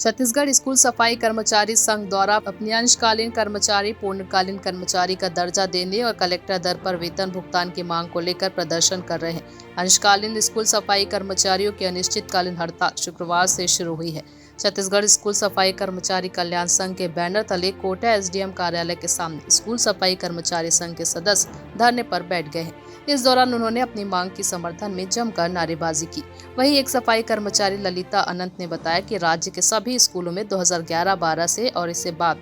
Chhattisgarh school सफाई कर्मचारी संघ द्वारा अपने अंशकालीन कर्मचारी पूर्णकालीन कर्मचारी का दर्जा देने और कलेक्टर दर पर वेतन भुगतान की मांग को लेकर प्रदर्शन कर रहे हैं। अंशकालीन स्कूल सफाई कर्मचारियों की अनिश्चितकालीन हड़ताल शुक्रवार से शुरू हुई है। छत्तीसगढ़ स्कूल सफाई कर्मचारी कल्याण संघ के बैनर तले कोटा एसडीएम कार्यालय के सामने स्कूल सफाई कर्मचारी संघ के सदस्य धरने पर बैठ गए हैं। इस दौरान उन्होंने अपनी मांग के समर्थन में जमकर नारेबाजी की। वहीं एक सफाई कर्मचारी ललिता अनंत ने बताया कि राज्य के सभी स्कूलों में 2011-12 से और इसके बाद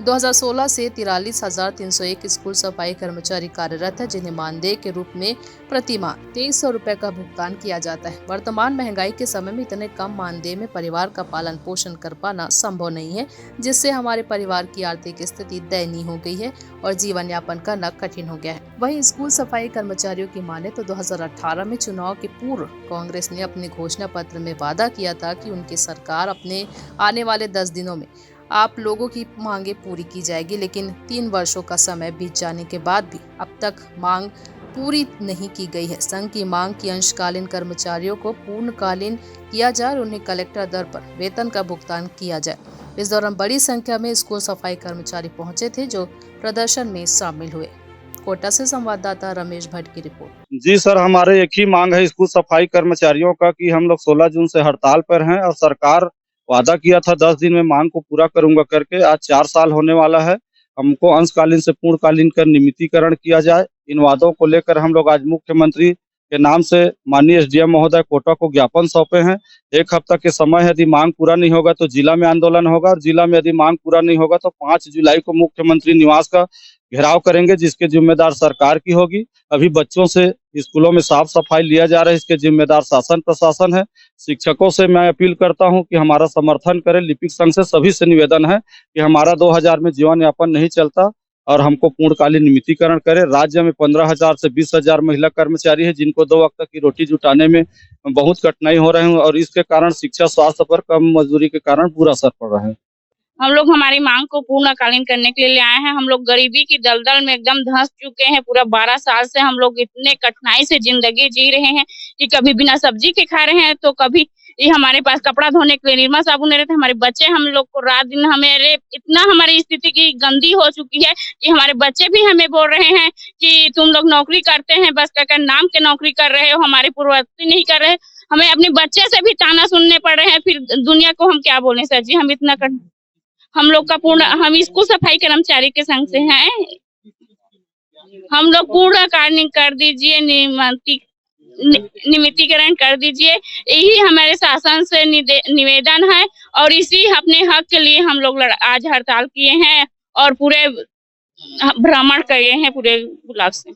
2016 से 43,301 स्कूल सफाई कर्मचारी कार्यरत है, जिन्हें मानदेय के रूप में प्रति माह 2300 रुपए का भुगतान किया जाता है। वर्तमान महंगाई के समय में इतने कम मानदेय में परिवार का पालन पोषण कर पाना संभव नहीं है, जिससे हमारे परिवार की आर्थिक स्थिति दयनीय हो गई है और जीवन यापन करना कठिन हो गया है। वहीं स्कूल सफाई कर्मचारियों की माने तो 2018 में चुनाव के पूर्व कांग्रेस ने अपने घोषणा पत्र में वादा किया था कि उनकी सरकार अपने आने वाले 10 दिनों में आप लोगों की मांगे पूरी की जाएगी, लेकिन 3 वर्षों का समय बीत जाने के बाद भी अब तक मांग पूरी नहीं की गई है। संघ की मांग की अंशकालीन कर्मचारियों को पूर्णकालीन किया जाए और उन्हें कलेक्टर दर पर वेतन का भुगतान किया जाए। इस दौरान बड़ी संख्या में स्कूल सफाई कर्मचारी पहुंचे थे, जो प्रदर्शन में शामिल हुए। कोटा से संवाददाता रमेश भट्ट की रिपोर्ट। जी सर, हमारे एक ही मांग है स्कूल सफाई कर्मचारियों का कि हम लोग 16 जून से हड़ताल पर हैं और सरकार वादा किया था 10 दिन में मांग को पूरा करूंगा करके। आज 4 साल होने वाला है। हमको अंशकालीन से पूर्णकालीन का नियमितीकरण किया जाए। इन वादों को लेकर हम लोग आज मुख्यमंत्री के नाम से माननीय एसडीएम महोदय कोटा को ज्ञापन सौंपे हैं। 1 हफ्ता के समय है, यदि मांग पूरा नहीं होगा तो जिला में आंदोलन होगा और जिला में यदि मांग पूरा नहीं होगा तो 5 जुलाई को मुख्यमंत्री निवास का घेराव करेंगे, जिसके जिम्मेदार सरकार की होगी। अभी बच्चों से स्कूलों में साफ सफाई लिया जा रहा है, इसके जिम्मेदार शासन प्रशासन है। शिक्षकों से मैं अपील करता हूं कि हमारा समर्थन करें। लिपिक संघ से सभी से निवेदन है कि हमारा 2000 में जीवन यापन नहीं चलता और हमको पूर्णकालीन नियमितीकरण करें। राज्य में 15,000 से 20,000 महिला कर्मचारी है, जिनको 2 वक्त की रोटी जुटाने में बहुत कठिनाई हो रहे हैं और इसके कारण शिक्षा स्वास्थ्य पर कम मजदूरी के कारण बुरा असर पड़ रहा है। हम लोग हमारी मांग को पूर्णकालीन करने के लिए आए हैं। हम लोग गरीबी की दलदल में एकदम धंस चुके हैं। पूरा 12 साल से हम लोग इतने कठिनाई से जिंदगी जी रहे हैं कि कभी बिना सब्जी के खा रहे हैं, तो कभी ये हमारे पास कपड़ा धोने के लिए निरमा साबुन नहीं रहते। हमारे बच्चे हम लोग को रात दिन इतना हमारी स्थिति की गंदी हो चुकी है कि हमारे बच्चे भी हमें बोल रहे हैं कि तुम लोग नौकरी करते हैं, बस कहकर नाम के नौकरी कर रहे हो, हमारी पूर्ववर्ती नहीं कर रहे। हमें अपने बच्चे से भी ताना सुनने पड़ रहे हैं। फिर दुनिया को हम क्या बोले सर जी। हम लोग का हम स्कूल सफाई कर्मचारी के संघ से हैं। हम लोग पूर्णकालीन कर दीजिए, नियमितीकरण कर दीजिए, यही हमारे शासन से निवेदन है। और इसी अपने हक के लिए हम लोग आज हड़ताल किए हैं और पूरे भ्रमण किए हैं पूरे ब्लॉक से।